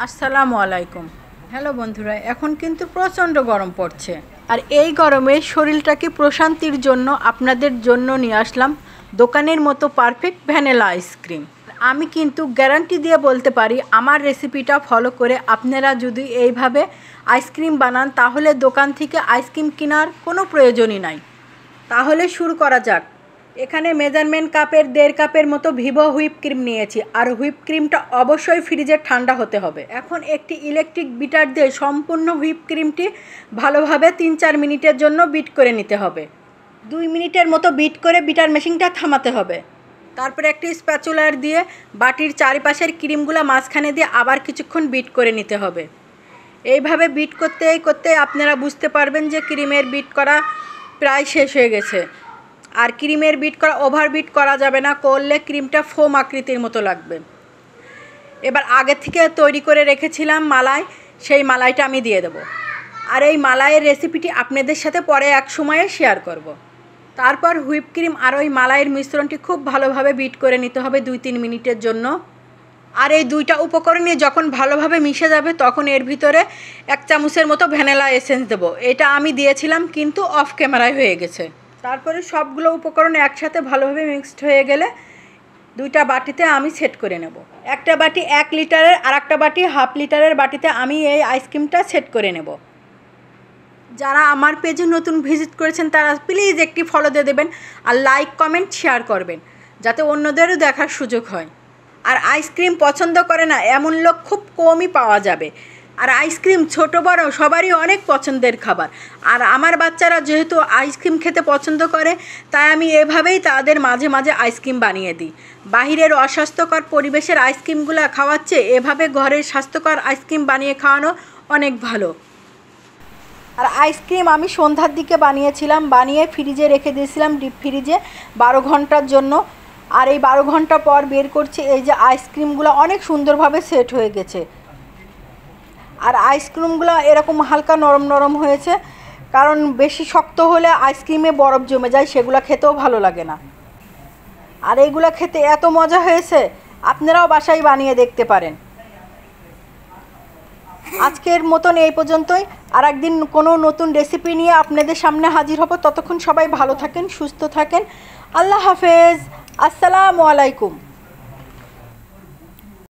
আসসালামু আলাইকুম। হ্যালো বন্ধুরা, এখন কিন্তু প্রচণ্ড গরম পড়ছে, আর এই গরমে শরীরটাকে প্রশান্তির জন্য আপনাদের জন্য নিয়ে আসলাম দোকানের মতো পারফেক্ট ভ্যানিলা আইসক্রিম। আমি কিন্তু গ্যারান্টি দিয়ে বলতে পারি, আমার রেসিপিটা ফলো করে আপনারা যদি এইভাবে আইসক্রিম বানান তাহলে দোকান থেকে আইসক্রিম কেনার কোনো প্রয়োজনই নাই। তাহলে শুরু করা যাক। এখানে মেজারমেন্ট কাপের 1.5 কাপের মতো ভিভো হুইপ ক্রিম নিয়েছি, আর হুইপ ক্রিমটা অবশ্যই ফ্রিজে ঠান্ডা হতে হবে। এখন একটি ইলেকট্রিক বিটার দিয়ে সম্পূর্ণ হুইপ ক্রিমটি ভালোভাবে 3-4 মিনিটের জন্য বিট করে নিতে হবে। 2 মিনিটের মতো বিট করে বিটার মেশিনটা থামাতে হবে। তারপরে একটি স্প্যাচুলার দিয়ে বাটির চারিপাশের ক্রিমগুলো মাঝখানে দিয়ে আবার কিছুক্ষণ বিট করে নিতে হবে। এইভাবে বিট করতে করতে আপনারা বুঝতে পারবেন যে ক্রিমের বিট করা প্রায় শেষ হয়ে গেছে। আর ক্রিমের বিট করা ওভার বিট করা যাবে না, করলে ক্রিমটা ফোম আকৃতির মতো লাগবে। এবার আগে থেকে তৈরি করে রেখেছিলাম মালাই, সেই মালাইটা আমি দিয়ে দেবো। আর এই মালাইয়ের রেসিপিটি আপনাদের সাথে পরে এক সময়ে শেয়ার করব। তারপর হুইপ ক্রিম আর ওই মালাইয়ের মিশ্রণটি খুব ভালোভাবে বিট করে নিতে হবে 2-3 মিনিটের জন্য। আর এই দুইটা উপকরণে যখন ভালোভাবে মিশে যাবে তখন এর ভিতরে 1 চামচের মতো ভ্যানিলা এসেন্স দেবো। এটা আমি দিয়েছিলাম কিন্তু অফ ক্যামেরায় হয়ে গেছে। তারপরে সবগুলো উপকরণ একসাথে ভালোভাবে মিক্সড হয়ে গেলে দুইটা বাটিতে আমি সেট করে নেব। একটা বাটি 1 লিটারের আর একটা বাটি 1/2 লিটারের বাটিতে আমি এই আইসক্রিমটা সেট করে নেব। যারা আমার পেজে নতুন ভিজিট করেছেন তারা প্লিজ একটি ফলো দিয়ে দেবেন, আর লাইক কমেন্ট শেয়ার করবেন যাতে অন্যদেরও দেখার সুযোগ হয়। আর আইসক্রিম পছন্দ করে না এমন লোক খুব কমই পাওয়া যাবে। আর আইসক্রিম ছোট বড় সবারই অনেক পছন্দের খাবার। আর আমার বাচ্চারা যেহেতু আইসক্রিম খেতে পছন্দ করে, তাই আমি এভাবেই তাদের মাঝে মাঝে আইসক্রিম বানিয়ে দিই। বাহিরের অস্বাস্থ্যকর পরিবেশের আইসক্রিমগুলো খাওয়াচ্ছে, এভাবে ঘরের স্বাস্থ্যকর আইসক্রিম বানিয়ে খাওয়ানো অনেক ভালো। আর আইসক্রিম আমি সন্ধ্যার দিকে বানিয়েছিলাম, বানিয়ে ফ্রিজে রেখে দিয়েছিলাম ডিপ ফ্রিজে 12 ঘন্টার জন্য। আর এই 12 ঘন্টা পর বের করছি, এই যে আইসক্রিমগুলো অনেক সুন্দরভাবে সেট হয়ে গেছে। আর আইসক্রিমগুলো এরকম হালকা নরম নরম হয়েছে, কারণ বেশি শক্ত হলে আইসক্রিমে বরফ জমে যায়, সেগুলো খেতেও ভালো লাগে না। আর এইগুলো খেতে এত মজা হয়েছে, আপনারাও বাসায় বানিয়ে দেখতে পারেন। আজকের মতন এই পর্যন্তই। আর একদিন কোনো নতুন রেসিপি নিয়ে আপনাদের সামনে হাজির হব। ততক্ষণ সবাই ভালো থাকেন, সুস্থ থাকেন। আল্লাহ হাফেজ। আসসালামু আলাইকুম।